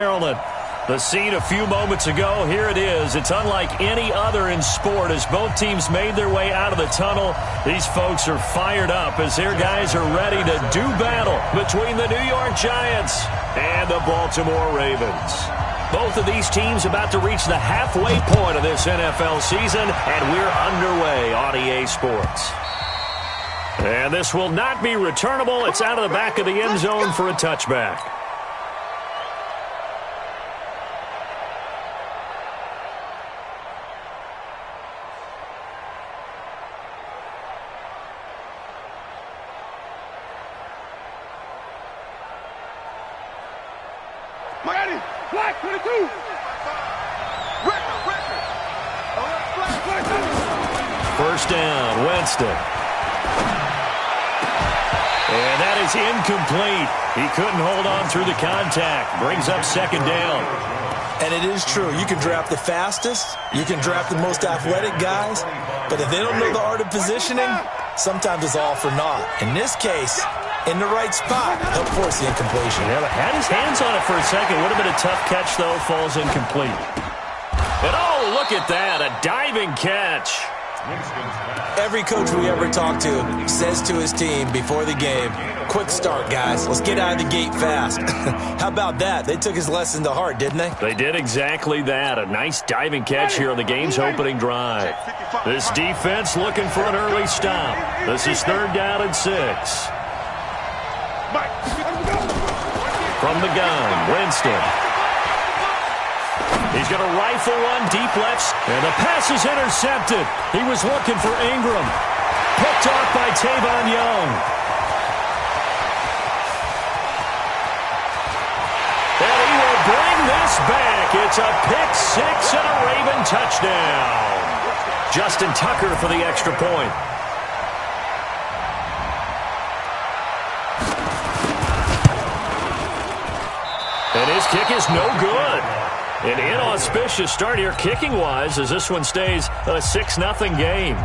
Maryland. The scene a few moments ago, here it is. It's unlike any other in sport as both teams made their way out of the tunnel. These folks are fired up as their guys are ready to do battle between the New York Giants and the Baltimore Ravens. Both of these teams about to reach the halfway point of this NFL season, and we're underway on EA Sports. And this will not be returnable. It's out of the back of the end zone for a touchback. First down, Winston. And that is incomplete. He couldn't hold on through the contact. Brings up second down. And it is true. You can draft the fastest. You can draft the most athletic guys. But if they don't know the art of positioning, sometimes it's all for naught. In this case, in the right spot, he'll force the incompletion. Yeah, had his hands on it for a second. Would have been a tough catch, though. Falls incomplete. And oh, look at that. A diving catch. Every coach we ever talk to says to his team before the game, quick start, guys. Let's get out of the gate fast. How about that? They took his lesson to heart, didn't they? They did exactly that. A nice diving catch here on the game's opening drive. This defense looking for an early stop. This is third down and 6. From the gun, Winston. He's going to rifle one deep left, and the pass is intercepted. He was looking for Ingram. Picked off by Tavon Young. And he will bring this back. It's a pick 6 and a Raven touchdown. Justin Tucker for the extra point. And his kick is no good. An inauspicious start here kicking-wise as this one stays a 6-0 game.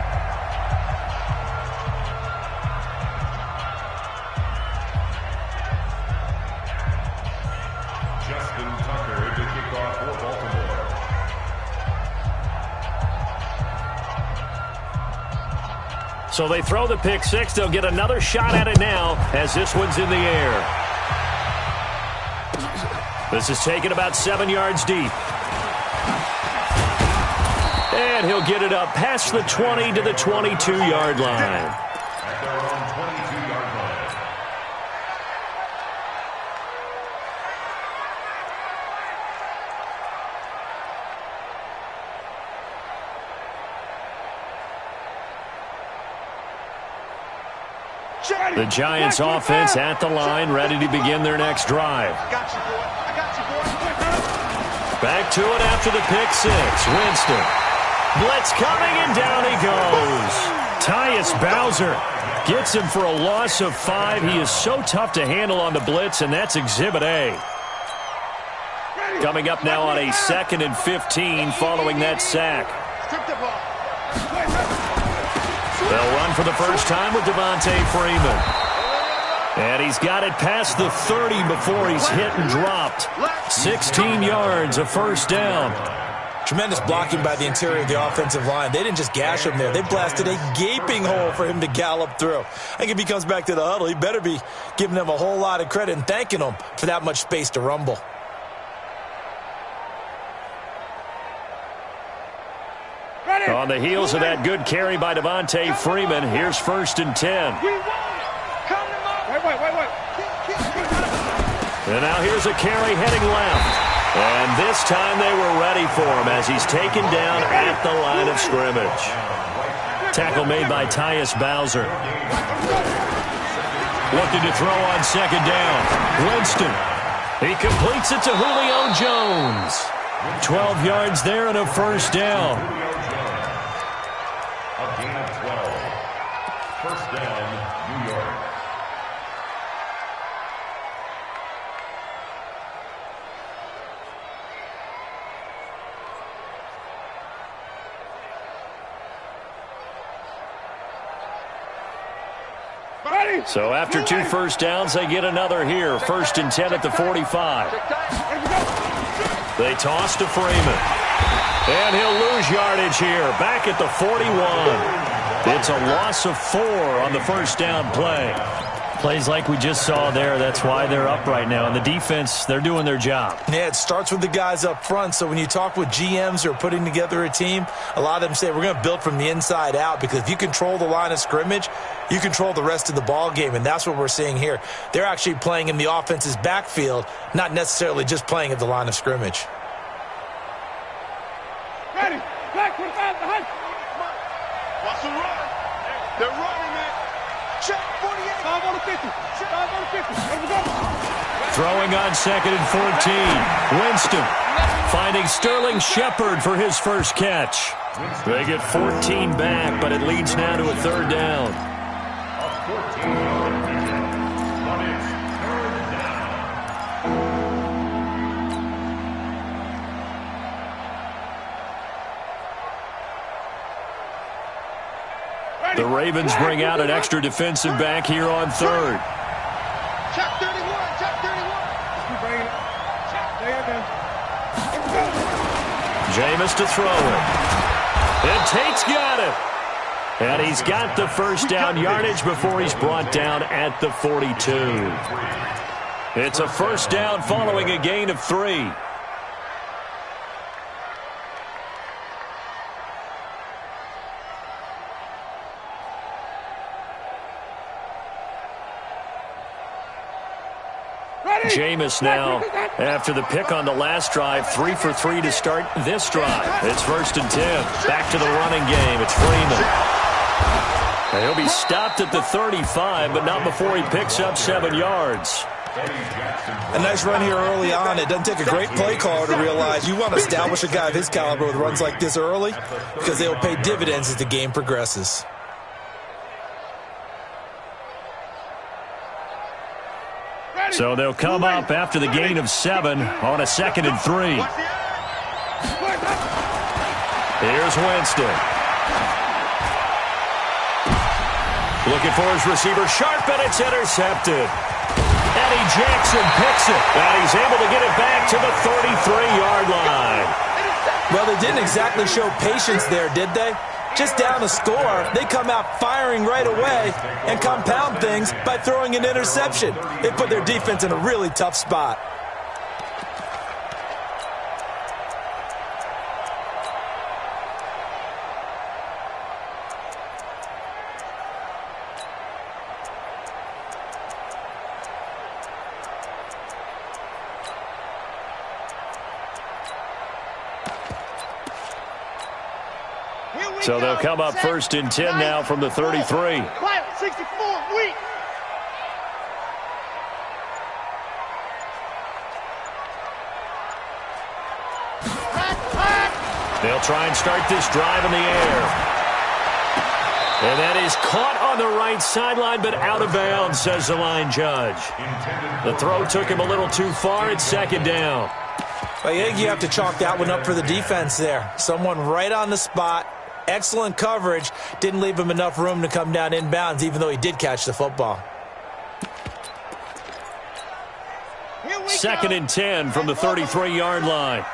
Justin Tucker to kick off for Baltimore. So they throw the pick 6. They'll get another shot at it now as this one's in the air. This is taken about 7 yards deep. And he'll get it up past the 20 to the 22-yard line. At their own 22-yard line. The Giants offense at the line, ready to begin their next drive. Back to it after the pick 6. Winston. Blitz coming, and down he goes. Tyus Bowser gets him for a loss of 5. He is so tough to handle on the blitz, and that's Exhibit A. Coming up now on a 2nd and 15 following that sack. They'll run for the first time with Devontae Freeman. And he's got it past the 30 before he's hit and dropped. 16 yards, a first down. Tremendous blocking by the interior of the offensive line. They didn't just gash him there. They blasted a gaping hole for him to gallop through. I think if he comes back to the huddle, he better be giving them a whole lot of credit and thanking them for that much space to rumble. On the heels of that good carry by Devontae Freeman, here's 1st and 10. And now here's a carry heading left. And this time they were ready for him as he's taken down at the line of scrimmage. Tackle made by Tyus Bowser. Looking to throw on 2nd down. Winston. He completes it to Julio Jones. 12 yards there and a first down. A gain of 12. First down, New York. So after 2 first downs, they get another here. 1st and 10 at the 45. They toss to Freeman. And he'll lose yardage here. Back at the 41. It's a loss of 4 on the first down play. Plays like we just saw there. That's why they're up right now. And the defense, they're doing their job. Yeah, it starts with the guys up front. So when you talk with GMs who are putting together a team, a lot of them say we're going to build from the inside out, because if you control the line of scrimmage, you control the rest of the ball game, and that's what we're seeing here. They're actually playing in the offense's backfield, not necessarily just playing at the line of scrimmage. Ready. Back, 45, behind. Watch the run. They're running it. Check, 48. 5 on the 50. 5 on the 50. Here we go. Throwing on 2nd and 14. Winston finding Sterling Shepard for his first catch. They get 14 back, but it leads now to a 3rd down. The Ravens bring out an extra defensive back here on 3rd. Check 31. Check 31. Keep bringing it. Check. Jameis to throw it. And Tate's got it. And he's got the first down yardage before he's brought down at the 42. It's a first down following a gain of 3. Jameis now, after the pick on the last drive, 3 for 3 to start this drive. It's 1st and 10. Back to the running game. It's Freeman. And he'll be stopped at the 35, but not before he picks up 7 yards. A nice run here early on. It doesn't take a great play caller to realize you want to establish a guy of his caliber with runs like this early, because they'll pay dividends as the game progresses. So they'll come up after the gain of 7 on a 2nd and 3. Here's Winston. Looking for his receiver, sharp, and it's intercepted. Eddie Jackson picks it, and he's able to get it back to the 33-yard line. Well, they didn't exactly show patience there, did they? Just down a score, they come out firing right away and compound things by throwing an interception. They put their defense in a really tough spot. So they'll come up 1st and 10 now from the 33. Quiet, 64, weak. They'll try and start this drive in the air. And that is caught on the right sideline, but out of bounds, says the line judge. The throw took him a little too far. It's 2nd down. I think you have to chalk that one up for the defense there. Someone right on the spot. Excellent coverage. Didn't leave him enough room to come down inbounds, even though he did catch the football. 2nd and 10 from the 33-yard line.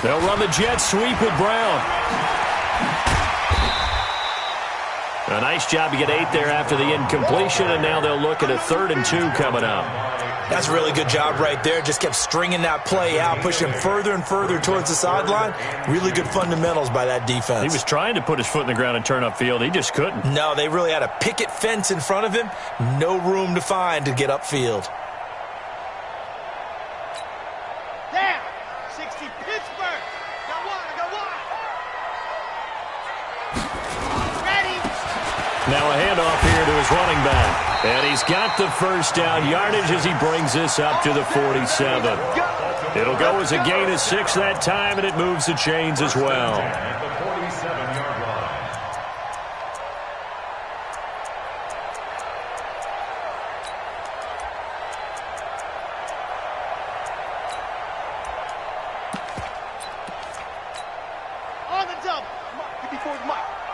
They'll run the jet sweep with Brown. A nice job to get 8 there after the incompletion, and now they'll look at a 3rd and 2 coming up. That's a really good job right there. Just kept stringing that play out, pushing him further and further towards the sideline. Really good fundamentals by that defense. He was trying to put his foot in the ground and turn upfield. He just couldn't. No, they really had a picket fence in front of him. No room to find to get upfield. Down. 60 Pittsburgh. Got one. I got one. Ready. Now a handoff here to his running back. And he's got the first down yardage as he brings this up to the 47. It'll go as a gain of 6 that time, and it moves the chains as well. At the 47-yard line. On the double. Come on, get before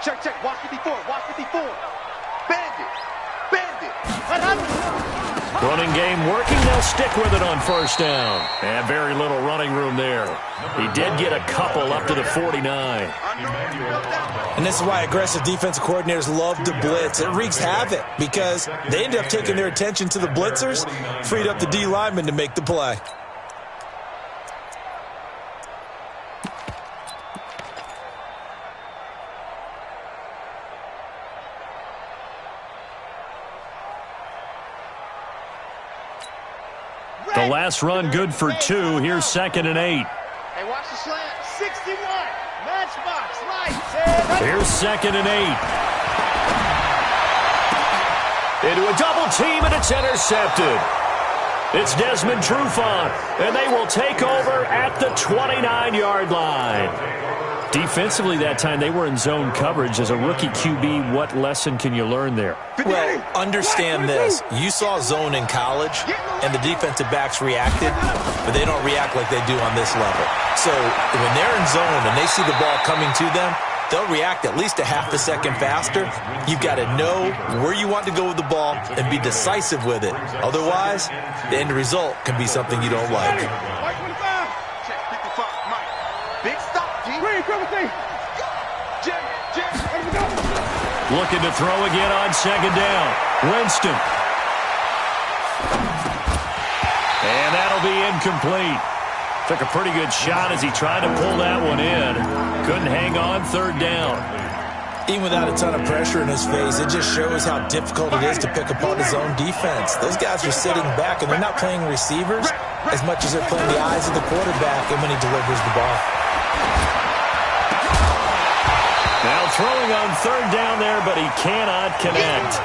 Check, check. Watch 54. Watch 54. Bandit. Bandit. Running game working. They'll stick with it on first down. And very little running room there. He did get a couple up to the 49. And this is why aggressive defensive coordinators love to blitz. It wreaks havoc because they end up taking their attention to the blitzers, freed up the D lineman to make the play. The last run good for 2. Here's 2nd and 8. Hey, watch the slant. 61. Matchbox. Right. Here's 2nd and 8. Into a double team, and it's intercepted. It's Desmond Trufant, and they will take over at the 29-yard line. Defensively that time, they were in zone coverage. As a rookie QB, what lesson can you learn there? Well, understand this. You saw zone in college, and the defensive backs reacted, but they don't react like they do on this level. So when they're in zone and they see the ball coming to them, they'll react at least a half a second faster. You've got to know where you want to go with the ball and be decisive with it. Otherwise, the end result can be something you don't like. Check 55. Mike. Big stop. Looking to throw again on 2nd down. Winston. And that'll be incomplete. Took a pretty good shot as he tried to pull that one in. Couldn't hang on 3rd down. Even without a ton of pressure in his face, it just shows how difficult it is to pick apart his own defense. Those guys are sitting back, and they're not playing receivers as much as they're playing the eyes of the quarterback and when he delivers the ball. Now throwing on 3rd down there, but he cannot connect.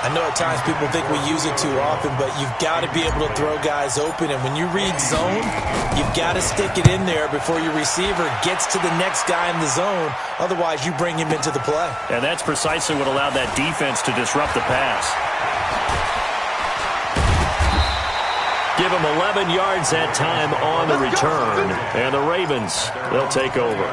I know at times people think we use it too often, but you've got to be able to throw guys open. And when you read zone, you've got to stick it in there before your receiver gets to the next guy in the zone. Otherwise, you bring him into the play. And that's precisely what allowed that defense to disrupt the pass. Give him 11 yards that time on the return. And the Ravens, they'll take over.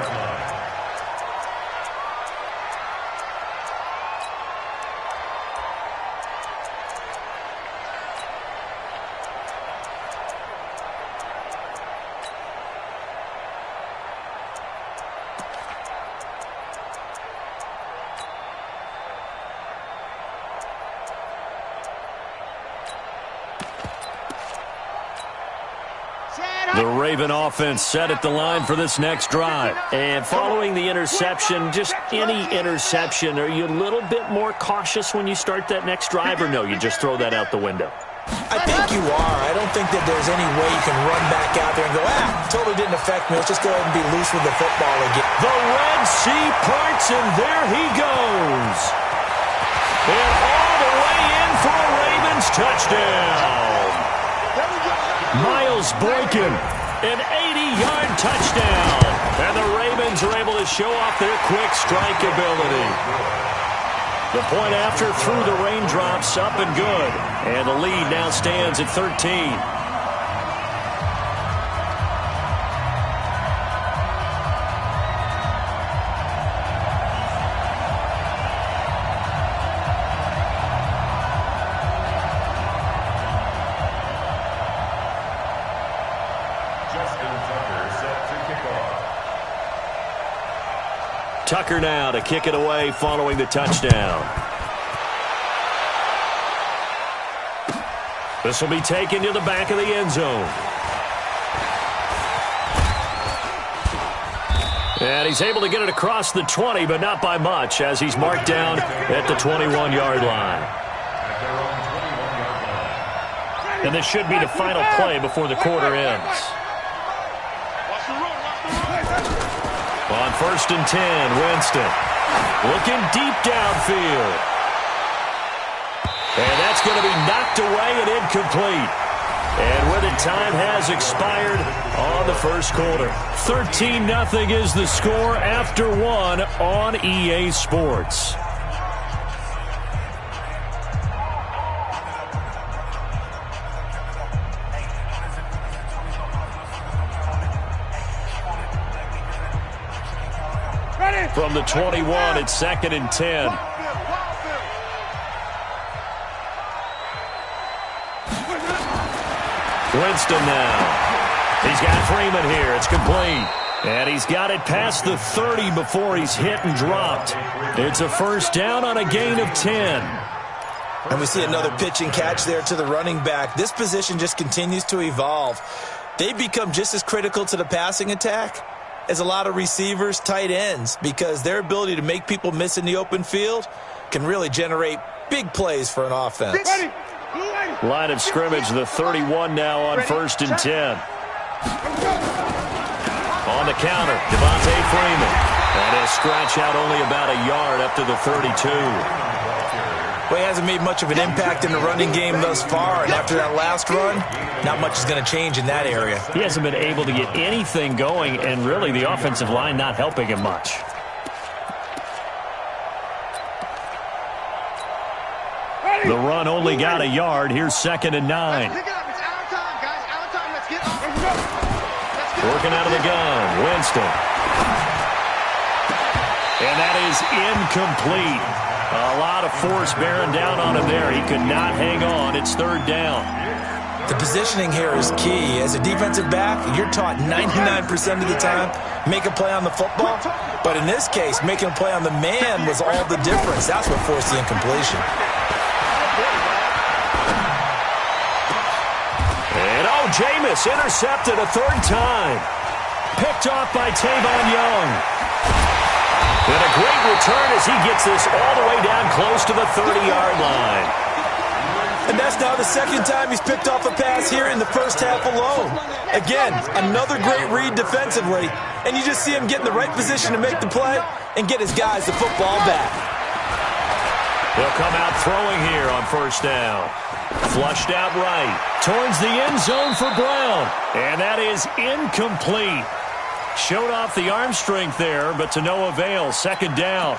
The Raven offense set at the line for this next drive. And following the interception, just any interception, are you a little bit more cautious when you start that next drive, or no, you just throw that out the window? I think you are. I don't think that there's any way you can run back out there and go, totally didn't affect me. Let's just go ahead and be loose with the football again. The Red Sea parts, and there he goes. And all the way in for a Ravens touchdown. Miles Boykin, an 80-yard touchdown. And the Ravens are able to show off their quick strike ability. The point after through the raindrops, up and good. And the lead now stands at 13. Tucker now to kick it away following the touchdown. This will be taken to the back of the end zone. And he's able to get it across the 20, but not by much, as he's marked down at the 21-yard line. And this should be the final play before the quarter ends. On 1st and 10, Winston looking deep downfield. And that's going to be knocked away and incomplete. And with it, time has expired on the first quarter. 13-0 is the score after one on EA Sports. Ready? from the 21. It's 2nd and 10. Winston now. He's got Freeman here. It's complete. And he's got it past the 30 before he's hit and dropped. It's a first down on a gain of 10. And we see another pitch and catch there to the running back. This position just continues to evolve. They become just as critical to the passing attack as a lot of receivers, tight ends, because their ability to make people miss in the open field can really generate big plays for an offense. Line of scrimmage, the 31 now on 1st and 10. On the counter, Devontae Freeman. And he'll scratch out only about a yard up to the 32. Well, he hasn't made much of an impact in the running game thus far, and after that last run, not much is going to change in that area. He hasn't been able to get anything going, and really the offensive line not helping him much. The run only got a yard. Here's 2nd and 9. Working out of the gun, Winston. And that is incomplete. A lot of force bearing down on him there. He could not hang on. It's 3rd down. The positioning here is key. As a defensive back, you're taught 99% of the time, make a play on the football. But in this case, making a play on the man was all the difference. That's what forced the incompletion. And Jameis intercepted a 3rd time. Picked off by Tavon Young. And a great return as he gets this all the way down close to the 30-yard line. And that's now the 2nd time he's picked off a pass here in the first half alone. Again, another great read defensively. And you just see him get in the right position to make the play and get his guys the football back. He'll come out throwing here on 1st down. Flushed out right. Towards the end zone for Brown. And that is incomplete. Showed off the arm strength there, but to no avail. 2nd down.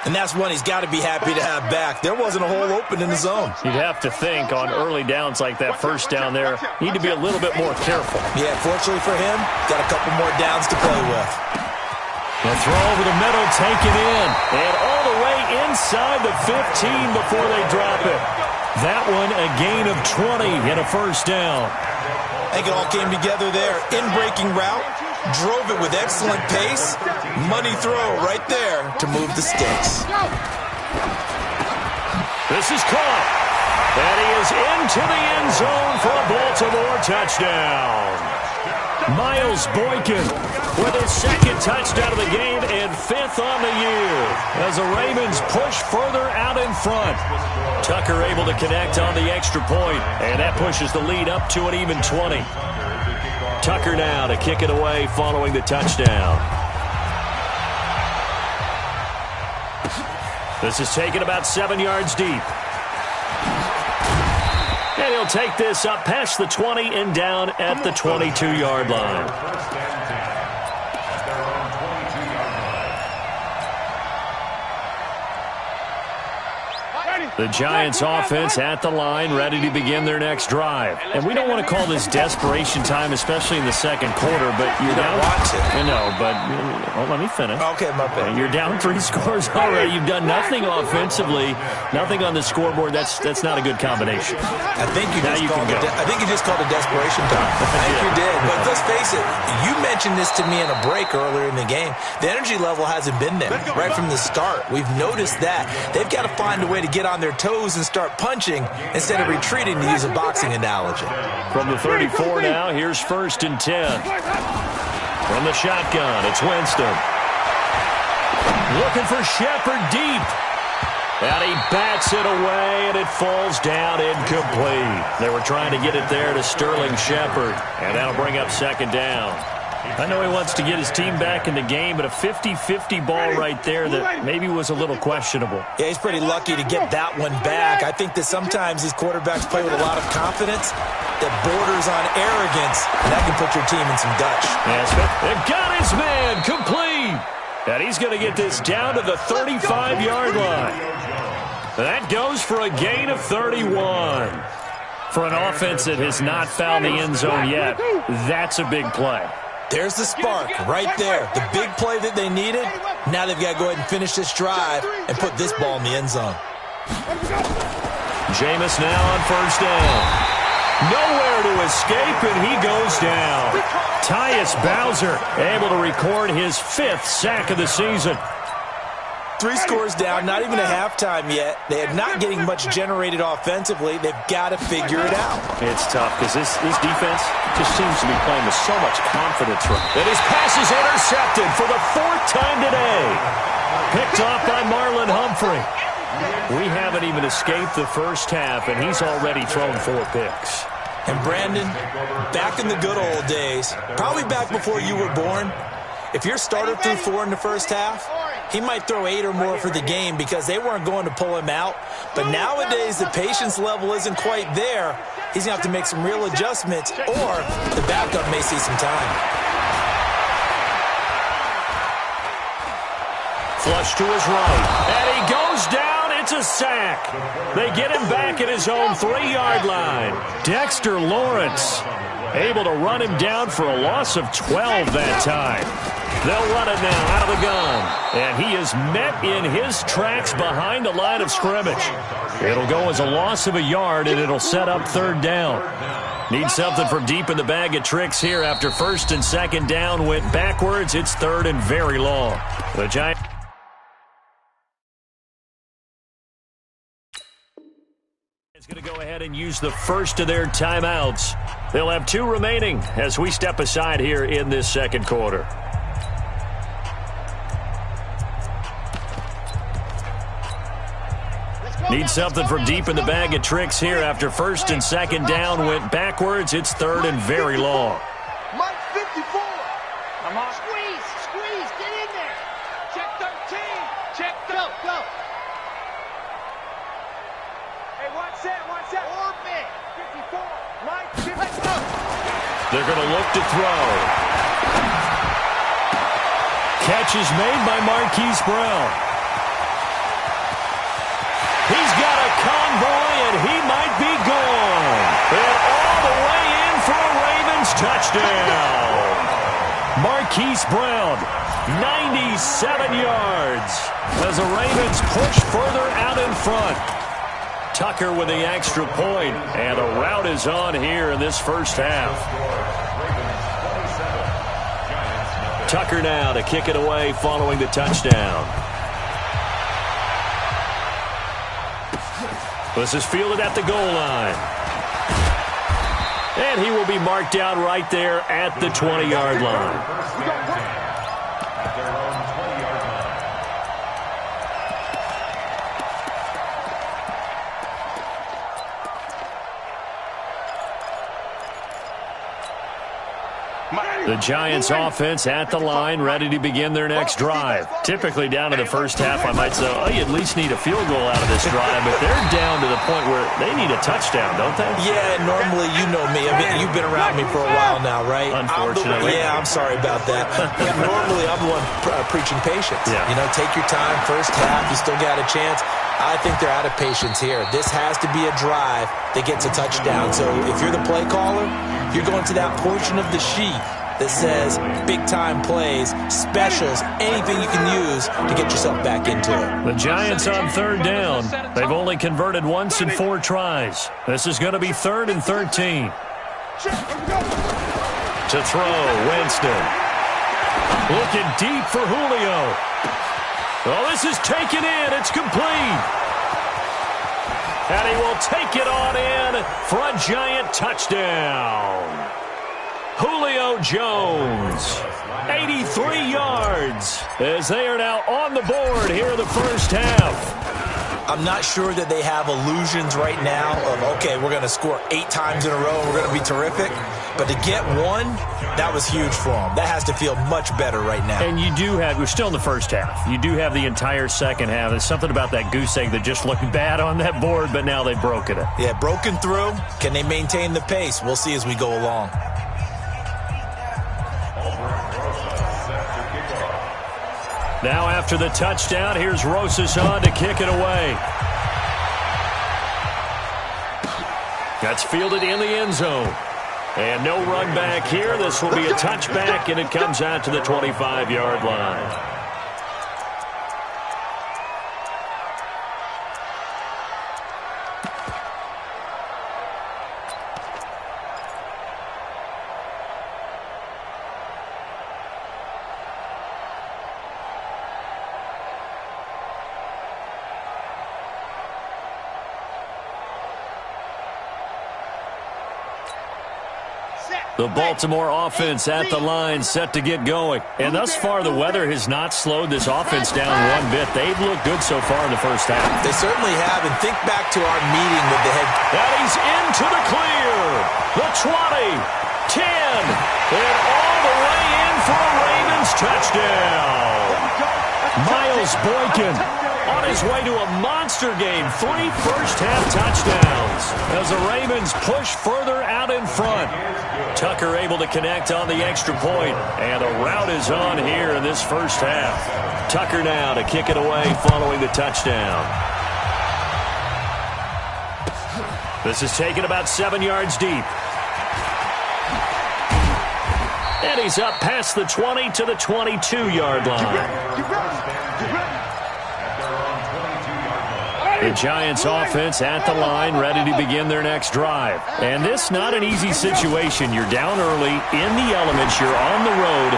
And that's one he's got to be happy to have back. There wasn't a hole open in the zone. You'd have to think on early downs like that 1st down there, need to be a little bit more careful. Yeah, fortunately for him, got a couple more downs to play with. The throw over the middle, taken in. And all the way inside the 15 before they drop it. That one a gain of 20 and a 1st down. I think it all came together there. In-breaking route, drove it with excellent pace. Money throw right there to move the sticks. This is caught. And he is into the end zone for a Baltimore touchdown. Miles Boykin with his 2nd touchdown of the game and 5th on the year as the Ravens push further out in front. Tucker able to connect on the extra point, and that pushes the lead up to an even 20. Tucker now to kick it away following the touchdown. This is taken about 7 yards deep. And he'll take this up past the 20 and down at the 22-yard line. The Giants offense at the line, ready to begin their next drive. And we don't want to call this desperation time, especially in the 2nd quarter, but you're down. I know, but let me finish. Okay, my bad. You're down 3 scores already. You've done nothing offensively, nothing on the scoreboard. That's not a good combination. I think you just called it desperation time. I think you did. But let's face it, you mentioned this to me in a break earlier in the game. The energy level hasn't been there right from the start. We've noticed that. They've got to find a way to get on their toes and start punching instead of retreating, to use a boxing analogy. From the 34 now, here's 1st and 10. From the shotgun, it's Winston. Looking for Shepard deep. And he bats it away, and it falls down incomplete. They were trying to get it there to Sterling Shepard, and that'll bring up 2nd down. I know he wants to get his team back in the game, but a 50-50 ball right there that maybe was a little questionable. Yeah, he's pretty lucky to get that one back. I think that sometimes these quarterbacks play with a lot of confidence that borders on arrogance, and that can put your team in some Dutch. Yes, but got his man complete. And he's going to get this down to the 35-yard line. That goes for a gain of 31. For an offense that has not found the end zone yet, that's a big play. There's the spark right there. The big play that they needed, Now they've got to go ahead and finish this drive and put this ball in the end zone. Jameis now on first down. Nowhere to escape, and he goes down. Tyus Bowser able to record his 5th sack of the season. 3 scores down, not even a halftime yet. They are not getting much generated offensively. They've got to figure it out. It's tough because this defense just seems to be playing with so much confidence. And his pass is intercepted for the 4th time today. Picked off by Marlon Humphrey. We haven't even escaped the first half, and he's already thrown 4 picks. And Brandon, back in the good old days, probably back before you were born, if your starter threw 4 in the first half, he might throw 8 or more for the game because they weren't going to pull him out. But nowadays, the patience level isn't quite there. He's going to have to make some real adjustments, or the backup may see some time. Flush to his right, and he goes down. It's a sack. They get him back at his own 3-yard line. Dexter Lawrence able to run him down for a loss of 12 that time. They'll run it now out of the gun. And he is met in his tracks behind the line of scrimmage. It'll go as a loss of a yard, and it'll set up 3rd down. Need something from deep in the bag of tricks here after 1st and 2nd down went backwards. It's 3rd and very long. The Giants is going to go ahead and use the first of their timeouts. They'll have 2 remaining as we step aside here in this 2nd quarter. Need something from deep in the bag of tricks here after 1st and 2nd down went backwards. It's 3rd and very long. Mike 54. Come on. Squeeze, get in there. Check 13. Check, go. Hey, watch that. Orbit. 54. Mike 54. They're going to look to throw. Catch is made by Marquise Brown. He's got a convoy, and he might be gone. And all the way in for a Ravens touchdown. Marquise Brown, 97 yards, as the Ravens push further out in front. Tucker with the extra point, and a rout is on here in this first half. Tucker now to kick it away following the touchdown. This is fielded at the goal line. And he will be marked out right there at the 20-yard line. The Giants offense at the line, ready to begin their next drive. Typically down to the first half, I might say, oh, you at least need a field goal out of this drive, but they're down to the point where they need a touchdown, don't they? Yeah, normally, you know me. I mean, you've been around me for a while now, right? Unfortunately. I'm sorry about that. Normally, I'm the one preaching patience. Yeah. You know, take your time, first half, you still got a chance. I think they're out of patience here. This has to be a drive that gets a touchdown. So if you're the play caller, you're going to that portion of the sheet that says big-time plays, specials, anything you can use to get yourself back into it. The Giants on 3rd down. They've only converted once in 4 tries. This is going to be 3rd and 13. To throw, Winston. Looking deep for Julio. Oh, this is taken in. It's complete. And he will take it on in for a Giant touchdown. Julio Jones, 83 yards, as they are now on the board here in the first half. I'm not sure that they have illusions right now of, okay, we're going to score 8 times in a row and we're going to be terrific. But to get one, that was huge for them. That has to feel much better right now. And you do have, we're still in the first half. You do have the entire second half. There's something about that goose egg that just looked bad on that board, but now they've broken it. Yeah, broken through. Can they maintain the pace? We'll see as we go along. Now after the touchdown, here's Rosas on to kick it away. That's fielded in the end zone. And no run back here. This will be a touchback, and it comes out to the 25-yard line. The Baltimore offense at the line, set to get going. And thus far, the weather has not slowed this offense down one bit. They've looked good so far in the first half. They certainly have, and think back to our meeting with the head. And he's into the clear. The 20, 10, and all the way in for a Ravens touchdown. Miles Boykin on his way to a monster game. 3 first-half touchdowns as the Ravens push further out in front. Tucker able to connect on the extra point, and a rout is on here in this first half. Tucker now to kick it away following the touchdown. This is taken about 7 yards deep. And he's up past the 20 to the 22-yard line. The Giants offense at the line, ready to begin their next drive. And this not an easy situation. You're down early, in the elements, you're on the road.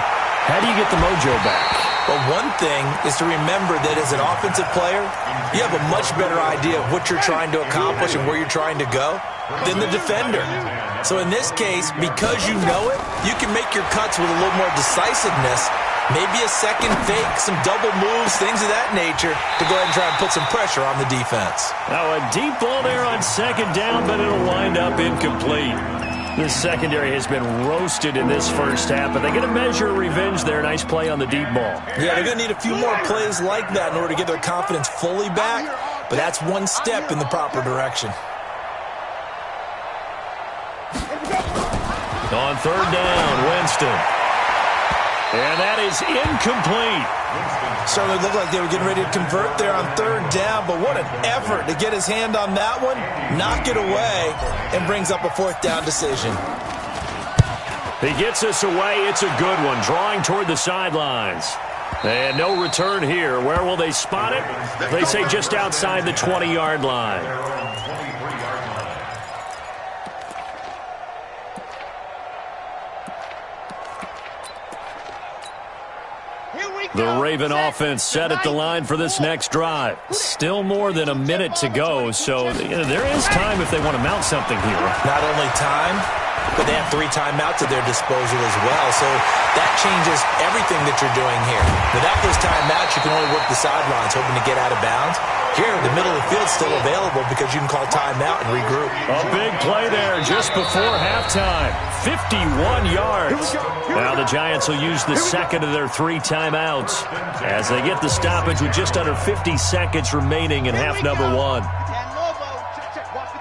How do you get the mojo back? Well, one thing is to remember that as an offensive player, you have a much better idea of what you're trying to accomplish and where you're trying to go than the defender. So in this case, because you know it, you can make your cuts with a little more decisiveness. Maybe a second fake, some double moves, things of that nature to go ahead and try and put some pressure on the defense. Now a deep ball there on second down, but it'll wind up incomplete. This secondary has been roasted in this first half, but they get a measure of revenge there. Nice play on the deep ball. Yeah, they're going to need a few more plays like that in order to get their confidence fully back, but that's one step in the proper direction. On third down, Winston. And that is incomplete. Certainly looked like they were getting ready to convert there on third down, but what an effort to get his hand on that one, knock it away, and brings up a fourth down decision. He gets us away. It's a good one, drawing toward the sidelines. And no return here. Where will they spot it? They say just outside the 20-yard line. The Raven offense set at the line for this next drive. Still more than a minute to go, so there is time if they want to mount something here. Not only time, but they have 3 timeouts at their disposal as well, so that changes everything that you're doing here. Without those timeouts, you can only work the sidelines, hoping to get out of bounds. Here, the middle of the field's still available because you can call timeout and regroup. A big play there just before halftime. 51 yards. Now the Giants will use the second of their 3 timeouts as they get the stoppage with just under 50 seconds remaining in half number 1. Watch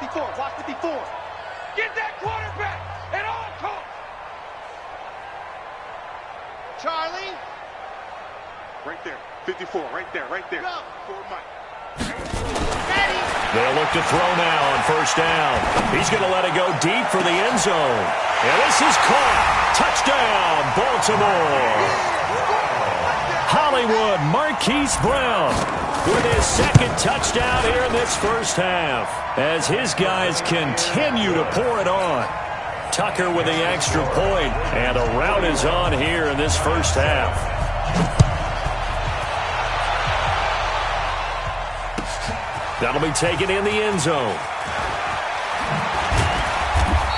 54. Watch 54. Get that quarterback at all costs. Charlie. Right there. 54. Right there. Right there. Go. Forward Mike. They'll look to throw now on first down. He's going to let it go deep for the end zone. And this is caught. Touchdown, Baltimore. Hollywood Marquise Brown with his second touchdown here in this first half as his guys continue to pour it on. Tucker with the extra point, and a rout is on here in this first half. That'll be taken in the end zone.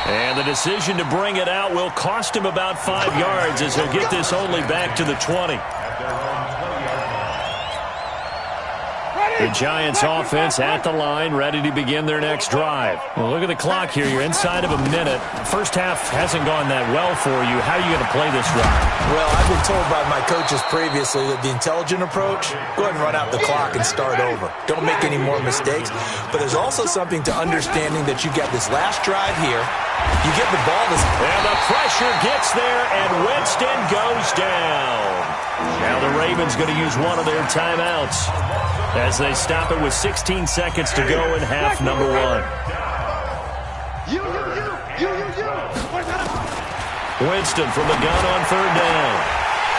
And the decision to bring it out will cost him about 5 yards as he'll get this only back to the 20. The Giants offense at the line, ready to begin their next drive. Well, look at the clock here. You're inside of a minute. First half hasn't gone that well for you. How are you going to play this drive? Well, I've been told by my coaches previously that the intelligent approach, go ahead and run out the clock and start over. Don't make any more mistakes. But there's also something to understanding that you get this last drive here. You get the ball. And the pressure gets there, and Winston goes down. Now the Ravens going to use one of their timeouts as they stop it with 16 seconds to go in half number 1. Winston from the gun on third down.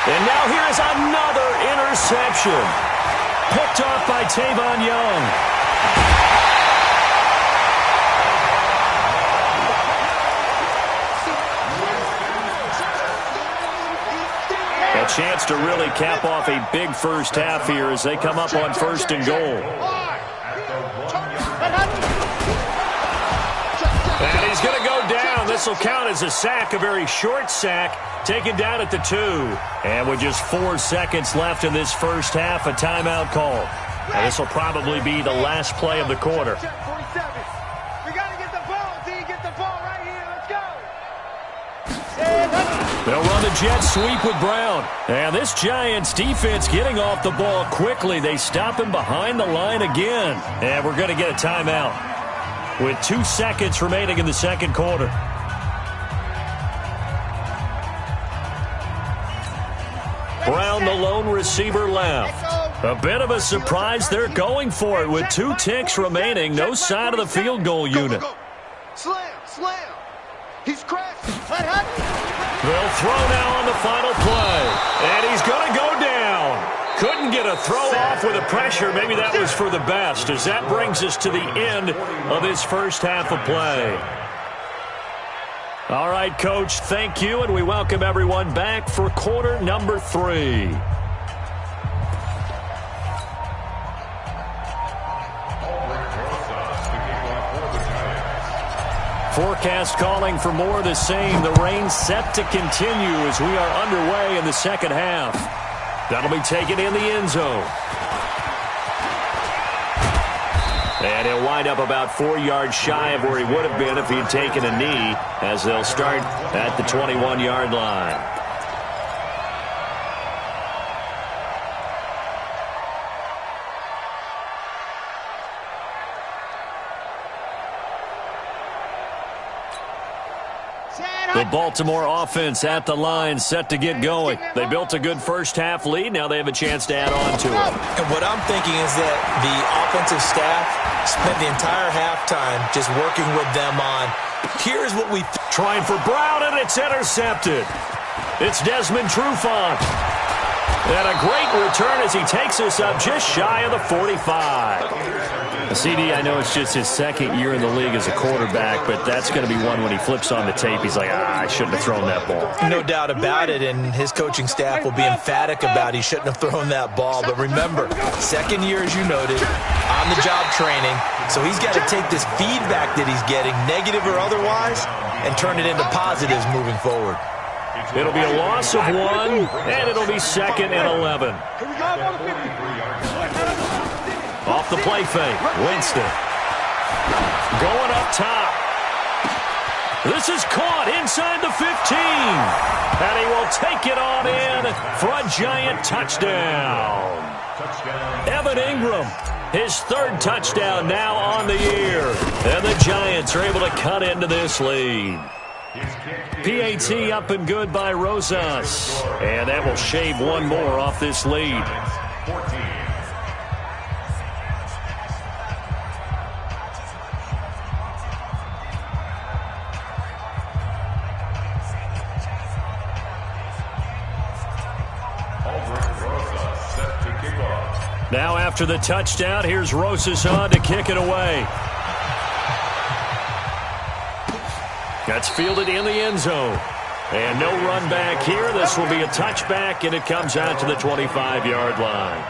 And now here is another interception. Picked off by Tavon Young. A chance to really cap off a big first half here as they come up on first and goal. And he's going to go down. this will count as a sack, a very short sack, taken down at the 2. And with just 4 seconds left in this first half, a timeout call. And this will probably be the last play of the quarter. We got to get the ball, D. Get the ball right here. Let's go. They'll run the jet sweep with Brown. And this Giants defense getting off the ball quickly. They stop him behind the line again. And we're going to get a timeout with 2 seconds remaining in the second quarter. Brown, the lone receiver, left. A bit of a surprise. They're going for it with 2 ticks remaining. No side of the field goal unit. Go. Slam. He's crashing. They'll throw now on the final play. And he's going to go down. Couldn't get a throw off with the pressure. Maybe that was for the best, as that brings us to the end of this first half of play. All right, Coach, thank you, and we welcome everyone back for quarter number 3. Forecast calling for more of the same. The rain set to continue as we are underway in the second half. That'll be taken in the end zone. And he'll wind up about 4 yards shy of where he would have been if he'd taken a knee, as they'll start at the 21-yard line. The Baltimore offense at the line, set to get going. They built a good first-half lead. Now they have a chance to add on to it. And what I'm thinking is that the offensive staff spent the entire halftime just working with them on, here's what we... Trying for Brown, and it's intercepted. It's Desmond Trufant. And a great return as he takes us up just shy of the 45. CD, I know it's just his second year in the league as a quarterback, but that's going to be one when he flips on the tape, he's like, I shouldn't have thrown that ball. No doubt about it, and his coaching staff will be emphatic about he shouldn't have thrown that ball. But remember, second year, as you noted, on-the-job training, so he's got to take this feedback that he's getting, negative or otherwise, and turn it into positives moving forward. It'll be a loss of 1, and it'll be 2nd and 11. Off the play fake, Winston. Going up top. This is caught inside the 15. And he will take it on in for a Giant touchdown. Evan Ingram, his 3rd touchdown now on the year. And the Giants are able to cut into this lead. PAT up and good by Rosas. And that will shave 1 more off this lead. Now after the touchdown, here's Rosas on to kick it away. That's fielded in the end zone. And no run back here. This will be a touchback, and it comes out to the 25-yard line.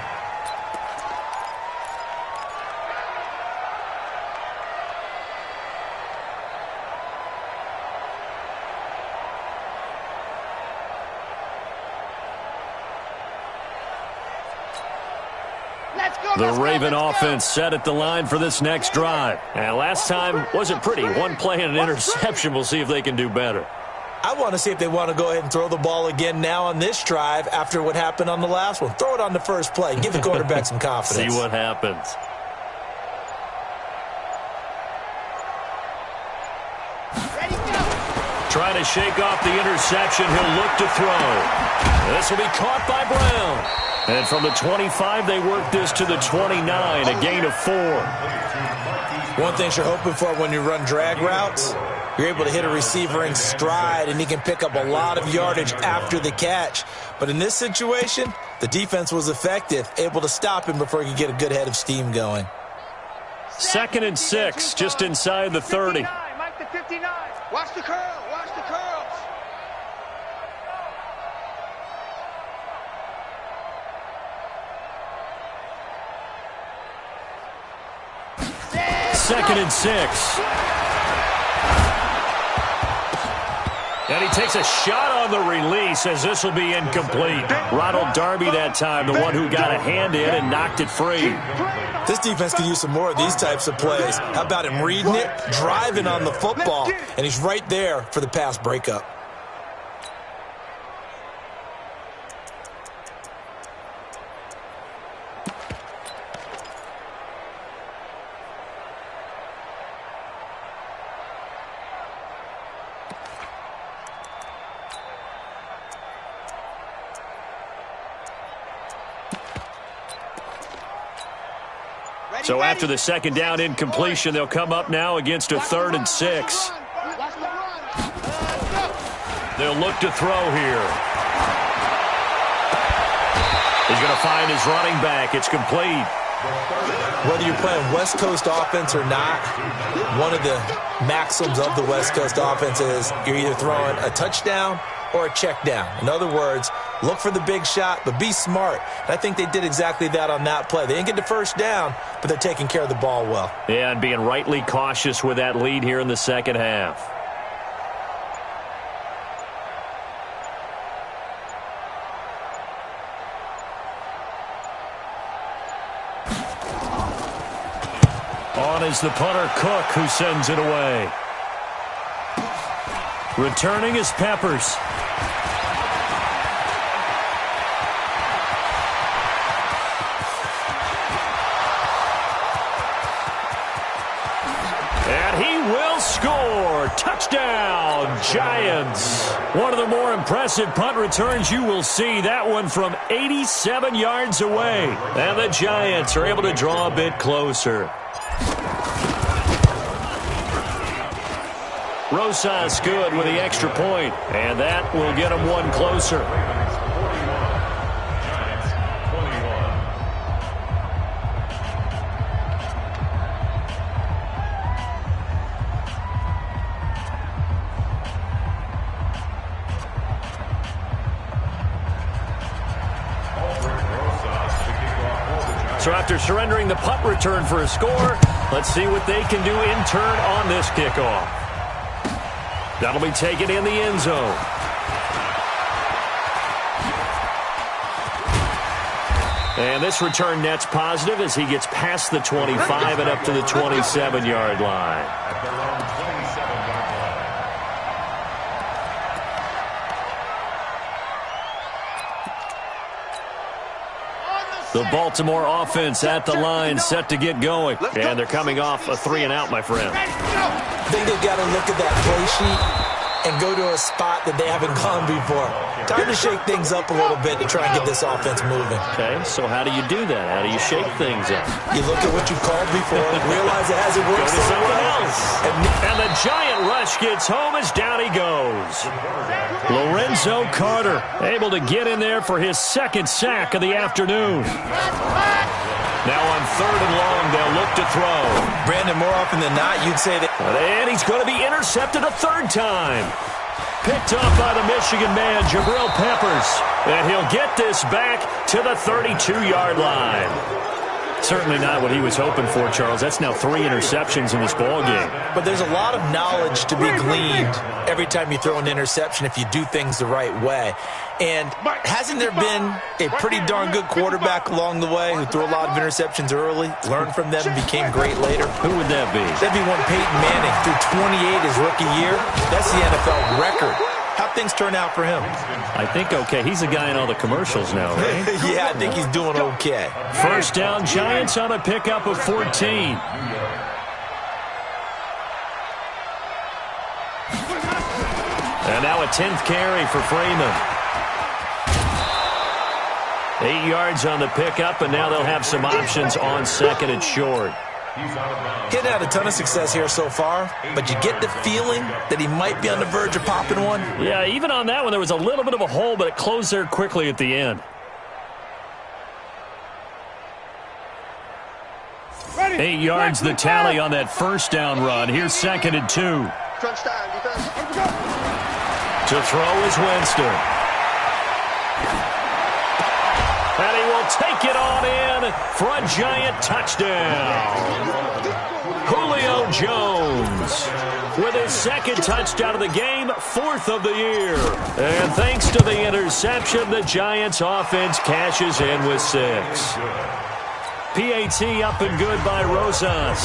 The Raven offense set at the line for this next drive. And last time wasn't pretty. 1 play and an interception. We'll see if they can do better. I want to see if they want to go ahead and throw the ball again now on this drive after what happened on the last one. Throw it on the first play. Give the quarterback some confidence. See what happens. Trying to shake off the interception. He'll look to throw. This will be caught by Brown. And from the 25, they work this to the 29, a gain of 4. One thing you're hoping for when you run drag routes, you're able to hit a receiver in stride, and he can pick up a lot of yardage after the catch. But in this situation, the defense was effective, able to stop him before he could get a good head of steam going. 2nd and 6, just inside the 30. Mike the 59. Watch the curl. Watch the curls. Second and 6. And he takes a shot on the release as this will be incomplete. Ronald Darby that time, the one who got a hand in and knocked it free. This defense could use some more of these types of plays. How about him reading it, driving on the football, and he's right there for the pass breakup. So after the second down incompletion, they'll come up now against a 3rd and 6. They'll look to throw here. He's going to find his running back. It's complete. Whether you're playing West Coast offense or not, one of the maxims of the West Coast offense is you're either throwing a touchdown or a check down. In other words, look for the big shot, but be smart. And I think they did exactly that on that play. They didn't get the first down, but they're taking care of the ball well. Yeah, and being rightly cautious with that lead here in the second half. On is the punter, Cook, who sends it away. Returning is Peppers. And he will score. Touchdown, Giants. One of the more impressive punt returns you will see. That one from 87 yards away. And the Giants are able to draw a bit closer. Rosas good with the extra point, and that will get him one closer. So after surrendering the punt return for a score, let's see what they can do in turn on this kickoff. That'll be taken in the end zone. And this return net's positive as he gets past the 25 and up to the 27-yard line. The Baltimore offense at the line, set to get going. And they're coming off a 3-and-out, my friend. I think they've got to look at that play sheet and go to a spot that they haven't gone before. Time to shake things up a little bit to try and get this offense moving. Okay, so how do you do that? How do you shake things up? You look at what you called before, realize it hasn't worked so well. And the giant rush gets home as down he goes. Lorenzo Carter able to get in there for his second sack of the afternoon. Now on 3rd and long, they'll look to throw. Brandon, more often than not, you'd say that. And he's going to be intercepted a 3rd time. Picked up by the Michigan man, Jabril Peppers. And he'll get this back to the 32-yard line. Certainly not what he was hoping for, Charles. That's now 3 interceptions in this ball game. But there's a lot of knowledge to be gleaned every time you throw an interception if you do things the right way. And hasn't there been a pretty darn good quarterback along the way who threw a lot of interceptions early, learned from them, and became great later? Who would that be? That'd be one Peyton Manning. Threw 28 his rookie year. That's the NFL record. How'd things turn out for him? I think okay. He's a guy in all the commercials now, right? Yeah, I think he's doing okay. First down, Giants on a pickup of 14. And now a 10th carry for Freeman. 8 yards on the pickup, and now they'll have some options on 2nd and short. He'd had a ton of success here so far, but you get the feeling that he might be on the verge of popping one. Yeah, even on that one, there was a little bit of a hole, but it closed there quickly at the end. 8 yards the tally on that first down run. Here's 2nd and 2. To throw is Winston. And he will take it on in for a Giant touchdown. Julio Jones. with his second touchdown of the game, 4th of the year. And thanks to the interception, the Giants offense cashes in with 6. PAT up and good by Rosas.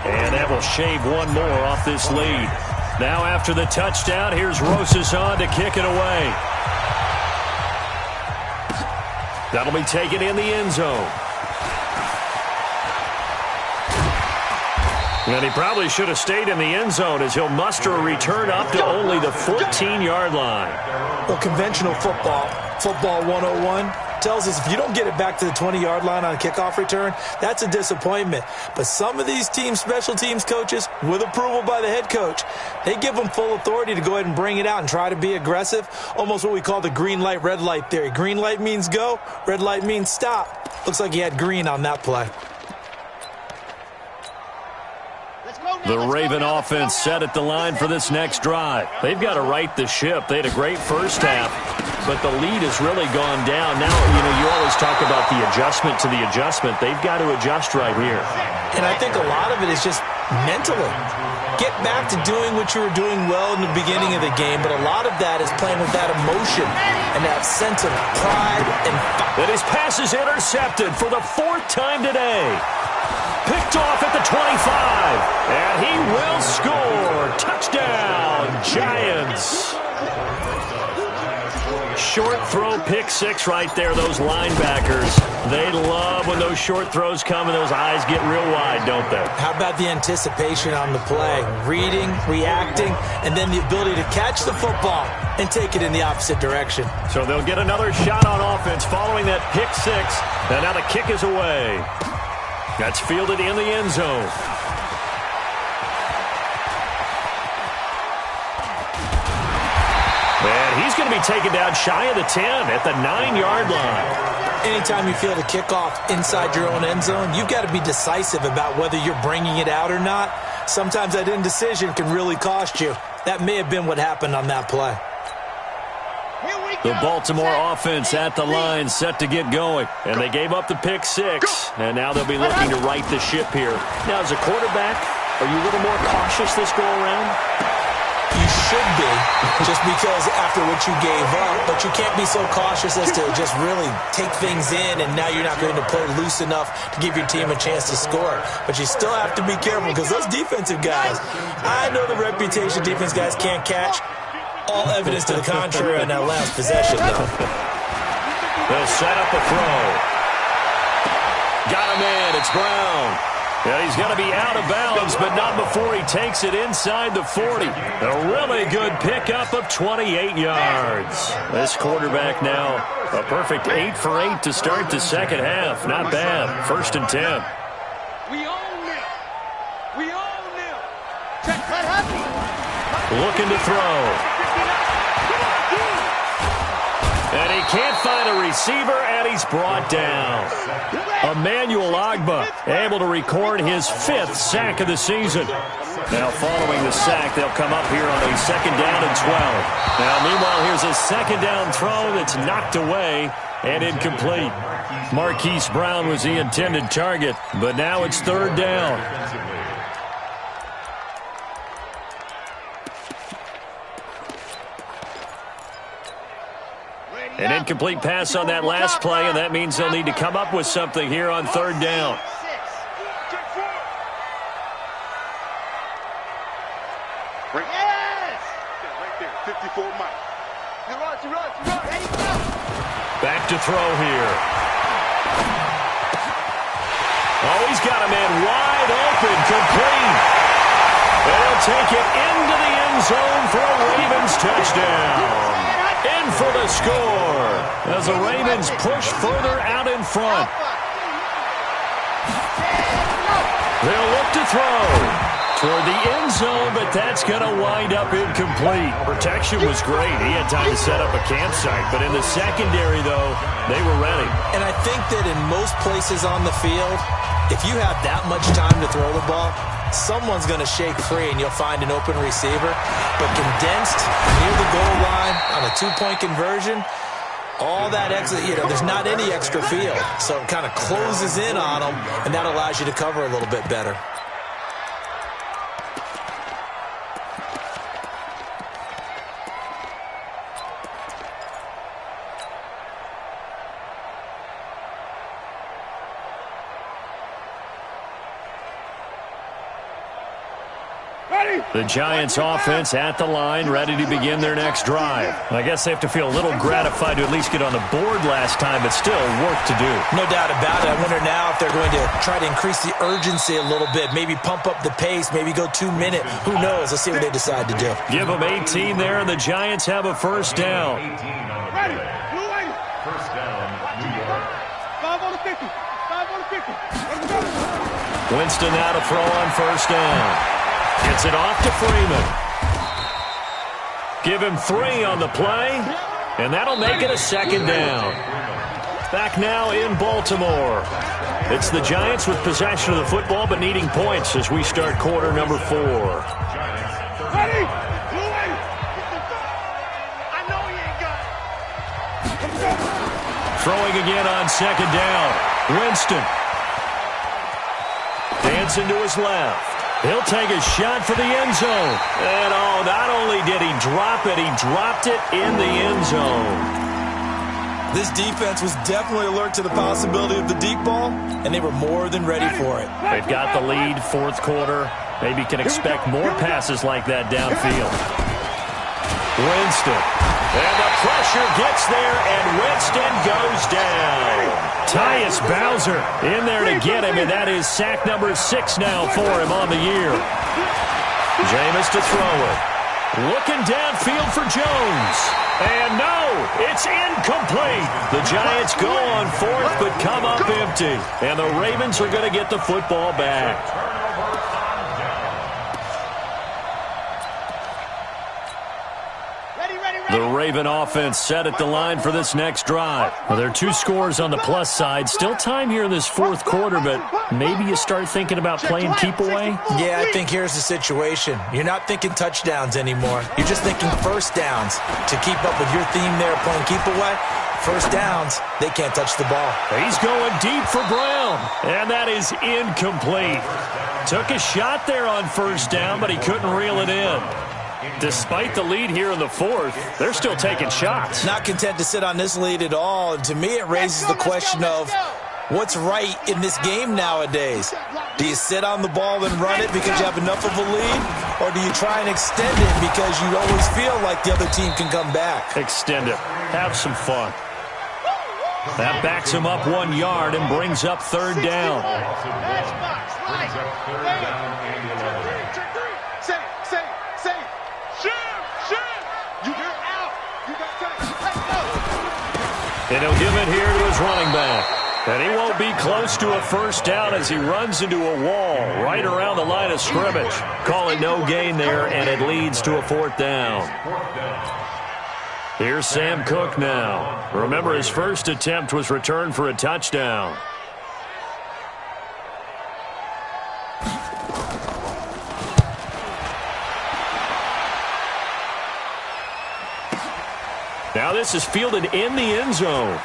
And that will shave one more off this lead. Now after the touchdown, here's Rosas on to kick it away. That'll be taken in the end zone. And he probably should have stayed in the end zone as he'll muster a return up to only the 14-yard line. Well, conventional football 101, tells us if you don't get it back to the 20-yard line on a kickoff return, that's a disappointment. But some of these special teams coaches, with approval by the head coach, they give them full authority to go ahead and bring it out and try to be aggressive, almost what we call the green light, red light theory. Green light means go, red light means stop. Looks like he had green on that play. The Raven offense set at the line for this next drive. They've got to right the ship. They had a great first half, but the lead has really gone down. Now, you always talk about the adjustment to the adjustment. They've got to adjust right here. And I think a lot of it is just mentally. Get back to doing what you were doing well in the beginning of the game, but a lot of that is playing with that emotion and that sense of pride and fire. And his pass is intercepted for the 4th time today. Picked off at the 25, and he will score. Touchdown, Giants. Short throw, pick 6 right there, those linebackers. They love when those short throws come and those eyes get real wide, don't they? How about the anticipation on the play? Reading, reacting, and then the ability to catch the football and take it in the opposite direction. So they'll get another shot on offense following that pick 6, and now the kick is away. That's fielded in the end zone. And he's going to be taken down shy of the 10 at the 9-yard line. Anytime you field a kickoff inside your own end zone, you've got to be decisive about whether you're bringing it out or not. Sometimes that indecision can really cost you. That may have been what happened on that play. The Baltimore offense at the line, set to get going. And they gave up the pick 6. And now they'll be looking to right the ship here. Now, as a quarterback, are you a little more cautious this go-around? You should be, just because after what you gave up. But you can't be so cautious as to just really take things in, and now you're not going to play loose enough to give your team a chance to score. But you still have to be careful, because those defensive guys, I know the reputation defense guys can't catch. All evidence to the contrary on that last possession, though. They'll set up a throw. Got him in. It's Brown. And he's going to be out of bounds, but not before he takes it inside the 40. A really good pickup of 28 yards. This quarterback now a perfect 8 for 8 to start the second half. Not bad. 1st and 10. We own them. We own them. Check that happy. Looking to throw. And he can't find a receiver, and he's brought down. Emmanuel Ogbah able to record his 5th sack of the season. Now, following the sack, they'll come up here on a 2nd down and 12. Now, meanwhile, here's a 2nd down throw that's knocked away and incomplete. Marquise Brown was the intended target, but now it's 3rd down. An incomplete pass on that last play, and that means they'll need to come up with something here on 3rd down. Yes! Right there, 54 Mike. Back to throw here. Oh, he's got a man wide open, complete. They'll take it into the end zone for a Ravens touchdown. In for the score as the Ravens push further out in front. They'll look to throw toward the end zone, but that's going to wind up incomplete. Protection was great. He had time to set up a campsite, but in the secondary, though, they were ready. And I think that in most places on the field, if you have that much time to throw the ball, someone's going to shake free and you'll find an open receiver. But condensed near the goal line on a 2-point conversion, all that extra, there's not any extra field. So it kind of closes in on them, and that allows you to cover a little bit better. The Giants offense at the line, ready to begin their next drive. I guess they have to feel a little gratified to at least get on the board last time, but still work to do. No doubt about it. I wonder now if they're going to try to increase the urgency a little bit, maybe pump up the pace, maybe go 2 minute. Who knows? Let's see what they decide to do. Give them 18 there, and the Giants have a first down. Ready. Blue 80. First down, New York. 5 on the 50. 5 on the 50. Let's go. Winston now to throw on first down. Gets it off to Freeman. Give him 3 on the play, and that'll make it a second down. Back now in Baltimore. It's the Giants with possession of the football but needing points as we start quarter number 4. Ready. Blue 80. I know he ain't got it. Let's go. Throwing again on second down. Winston. Dancing to his left. He'll take a shot for the end zone. And, oh, not only did he drop it, he dropped it in the end zone. This defense was definitely alert to the possibility of the deep ball, and they were more than ready for it. They've got the lead, fourth quarter. Maybe can expect more passes like that downfield. Winston. And the pressure gets there, and Winston goes down. Tyus Bowser in there to get him, and that is sack number 6 now for him on the year. Jameis to throw it. Looking downfield for Jones. And no, it's incomplete. The Giants go on fourth but come up empty. And the Ravens are going to get the football back. The Raven offense set at the line for this next drive. Well, there are 2 scores on the plus side. Still time here in this fourth quarter, but maybe you start thinking about playing keep away? Yeah, I think here's the situation. You're not thinking touchdowns anymore. You're just thinking first downs. To keep up with your theme there, playing keep away, first downs, they can't touch the ball. He's going deep for Brown, and that is incomplete. Took a shot there on first down, but he couldn't reel it in. Despite the lead here in the fourth, they're still taking shots. Not content to sit on this lead at all. And to me, it raises the question of what's right in this game nowadays. Do you sit on the ball and run it because you have enough of a lead? Or do you try and extend it because you always feel like the other team can come back? Extend it. Have some fun. That backs him up 1 yard and brings up third down. Brings up third down and 11. And he'll give it here to his running back. And he won't be close to a first down as he runs into a wall right around the line of scrimmage. Calling no gain there, and it leads to a fourth down. Here's Sam Cook now. Remember, his first attempt was returned for a touchdown. Now this is fielded in the end zone.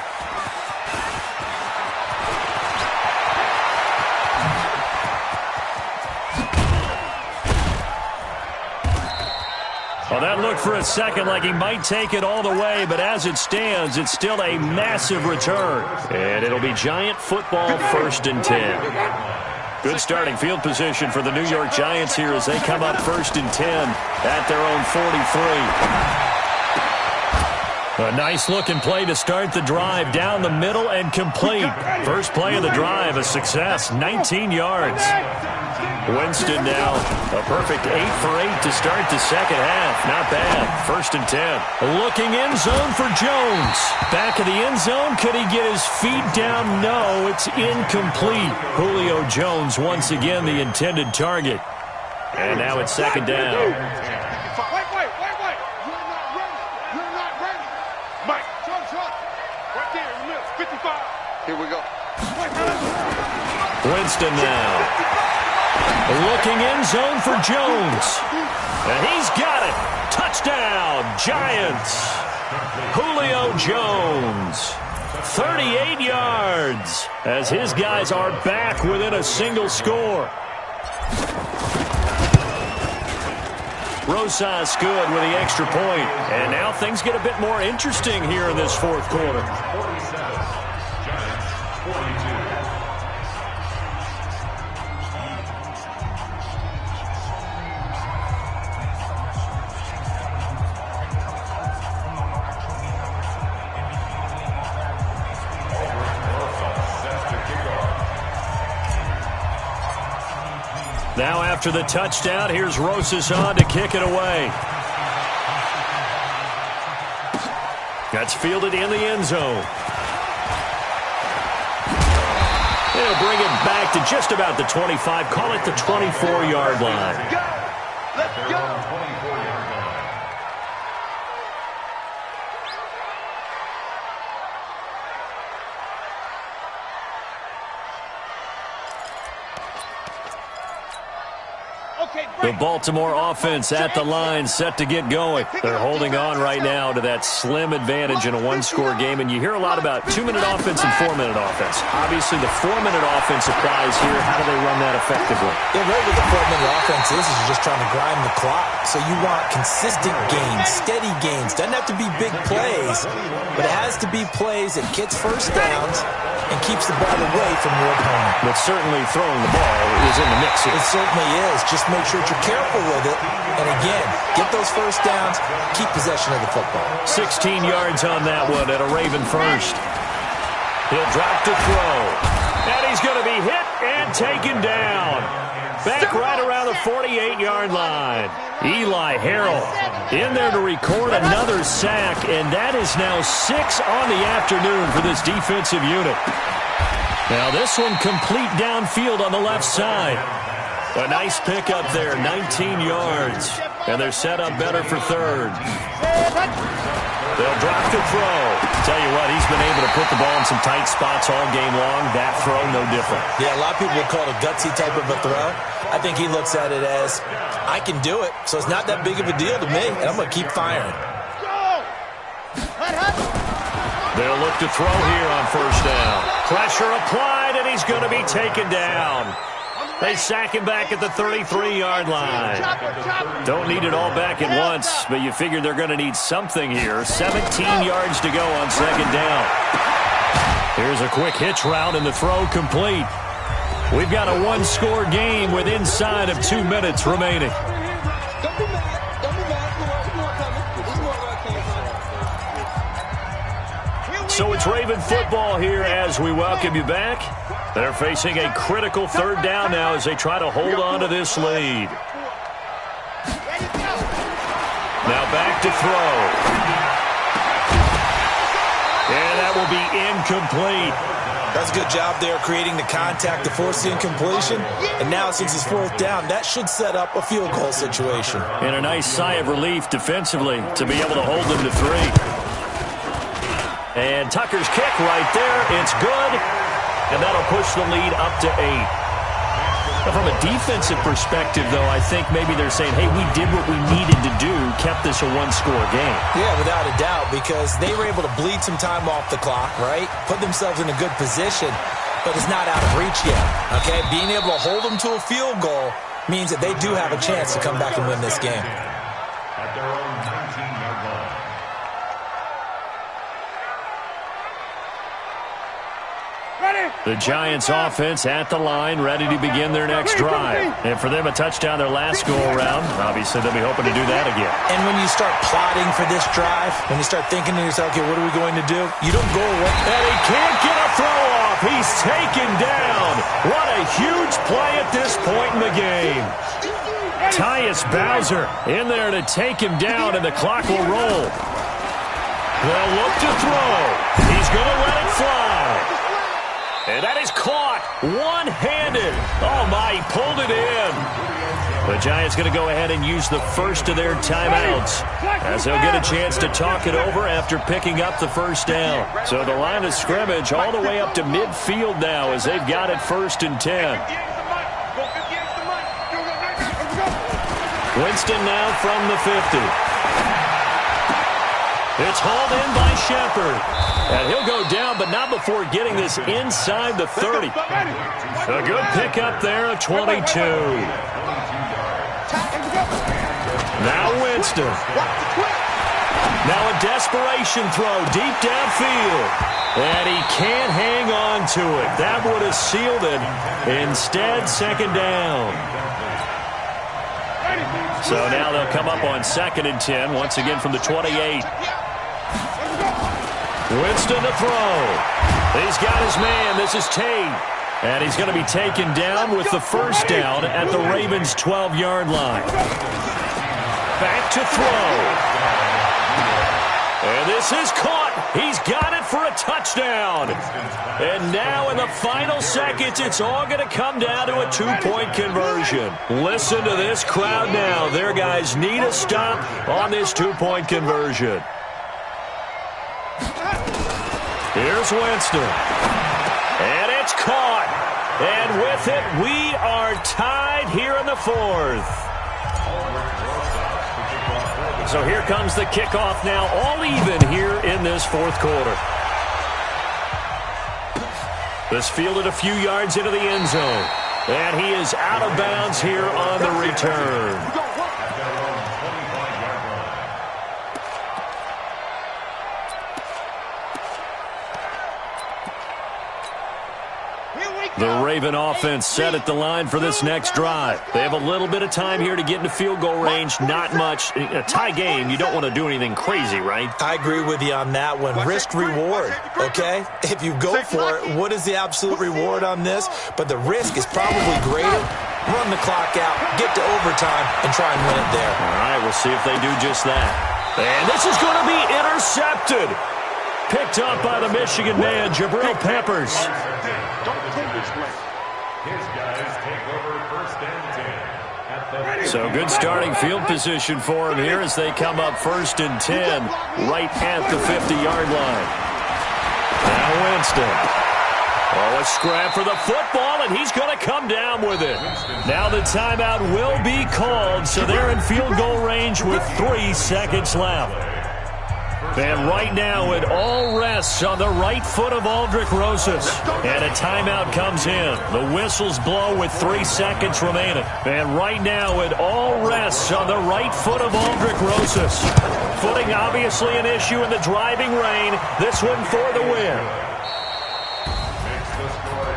Well, that looked for a second like he might take it all the way, but as it stands, it's still a massive return. And it'll be Giant football, 1st and 10. Good starting field position for the New York Giants here as they come up 1st and 10 at their own 43. A nice-looking play to start the drive down the middle and complete. First play of the drive, a success, 19 yards. Winston now, a perfect 8 for 8 to start the second half. Not bad, 1st and 10. Looking end zone for Jones. Back of the end zone, could he get his feet down? No, it's incomplete. Julio Jones once again the intended target. And now it's second down. Here we go. Winston now. Looking end zone for Jones. And he's got it. Touchdown, Giants. Julio Jones. 38 yards as his guys are back within a single score. Rosas good with the extra point. And now things get a bit more interesting here in this fourth quarter. 42. Now after the touchdown, here's Rosas on to kick it away. That's fielded in the end zone. They'll bring it back to just about the 25. Call it the 24-yard line. Let's go. The Baltimore offense at the line, set to get going. They're holding on right now to that slim advantage in a one-score game, and you hear a lot about 2-minute offense and 4-minute offense. Obviously, the 4-minute offense applies here. How do they run that effectively? Yeah, really what the 4-minute offense is you're just trying to grind the clock. So you want consistent gains, steady gains. Doesn't have to be big plays, but it has to be plays that gets first downs and keeps the ball away from your opponent. But certainly throwing the ball is in the mix here. It certainly is. Just make sure you're careful with it. And again, get those first downs, keep possession of the football. 16 yards on that one at a Raven first. He'll drop to throw. And he's going to be hit and taken down. Back right around the 48-yard line. Eli Harrell in there to record another sack, and that is now 6 on the afternoon for this defensive unit. Now this one complete downfield on the left side. A nice pickup there, 19 yards. And they're set up better for third. They'll drop to throw. Tell you what, he's been able to put the ball in some tight spots all game long. That throw, no different. Yeah, a lot of people would call it a gutsy type of a throw. I think he looks at it as, I can do it, so it's not that big of a deal to me, and I'm going to keep firing. They'll look to throw here on first down. Pressure applied, and he's going to be taken down. They sack him back at the 33-yard line. Don't need it all back at once, but you figure they're going to need something here. 17 yards to go on second down. Here's a quick hitch route, and the throw complete. We've got a one-score game with inside of 2 minutes remaining. So it's Raven football here as we welcome you back. They're facing a critical third down now as they try to hold on to this lead. Now back to throw. And that will be incomplete. That's a good job there creating the contact to force the incompletion. And now since it's fourth down, that should set up a field goal situation. And a nice sigh of relief defensively to be able to hold them to 3. And Tucker's kick right there. It's good. And that'll push the lead up to 8. Now, from a defensive perspective, though, I think maybe they're saying, hey, we did what we needed to do, kept this a one-score game. Yeah, without a doubt, because they were able to bleed some time off the clock, right? Put themselves in a good position, but it's not out of reach yet, okay? Being able to hold them to a field goal means that they do have a chance to come back and win this game. At their own 19-yard line. The Giants offense at the line, ready to begin their next drive. And for them, a touchdown their last go-around. Obviously, they'll be hoping to do that again. And when you start plotting for this drive, when you start thinking to yourself, okay, what are we going to do? You don't go away. And he can't get a throw off. He's taken down. What a huge play at this point in the game. Tyus Bowser in there to take him down, and the clock will roll. They'll look to throw. He's going to let it fly. And that is caught one-handed. Oh, my, he pulled it in. The Giants going to go ahead and use the first of their timeouts as they'll get a chance to talk it over after picking up the first down. So the line of scrimmage all the way up to midfield now as they've got it 1st and 10. Winston now from the 50. It's hauled in by Shepard. And he'll go down, but not before getting this inside the 30. A good pickup there at 22. Now Winston. Now a desperation throw deep downfield. And he can't hang on to it. That would have sealed it. Instead, second down. So now they'll come up on 2nd and 10, once again from the 28. Winston to throw. He's got his man. This is Tate. And he's going to be taken down with the first down at the Ravens' 12-yard line. Back to throw. And this is caught. He's got it for a touchdown. And now in the final seconds, it's all going to come down to a two-point conversion. Listen to this crowd now. Their guys need a stop on this two-point conversion. Here's Winston. And it's caught. And with it, we are tied here in the fourth. So here comes the kickoff now, all even here in this fourth quarter. This fielded a few yards into the end zone. And he is out of bounds here on the return. The Raven offense set at the line for this next drive. They have a little bit of time here to get into field goal range. Not much. In a tie game, you don't want to do anything crazy, right? I agree with you on that one. Risk-reward, okay? If you go for it, what is the absolute reward on this? But the risk is probably greater. Run the clock out, get to overtime, and try and win it there. All right, we'll see if they do just that. And this is going to be intercepted. Picked up by the Michigan man, Jabril Peppers. So good starting field position for him here as they come up 1st and 10 right at the 50-yard line. Now Winston. Oh, a scrap for the football, and he's going to come down with it. Now the timeout will be called, so they're in field goal range with 3 seconds left. And right now, it all rests on the right foot of Aldrich Rosas. And a timeout comes in. The whistles blow with 3 seconds remaining. And right now, it all rests on the right foot of Aldrich Rosas. Footing obviously an issue in the driving rain. This one for the win.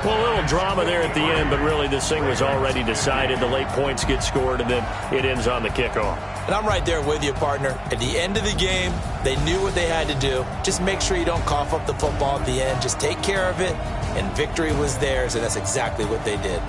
Well, a little drama there at the end, but really this thing was already decided. The late points get scored, and then it ends on the kickoff. And I'm right there with you, partner. At the end of the game, they knew what they had to do. Just make sure you don't cough up the football at the end. Just take care of it, and victory was theirs, and that's exactly what they did.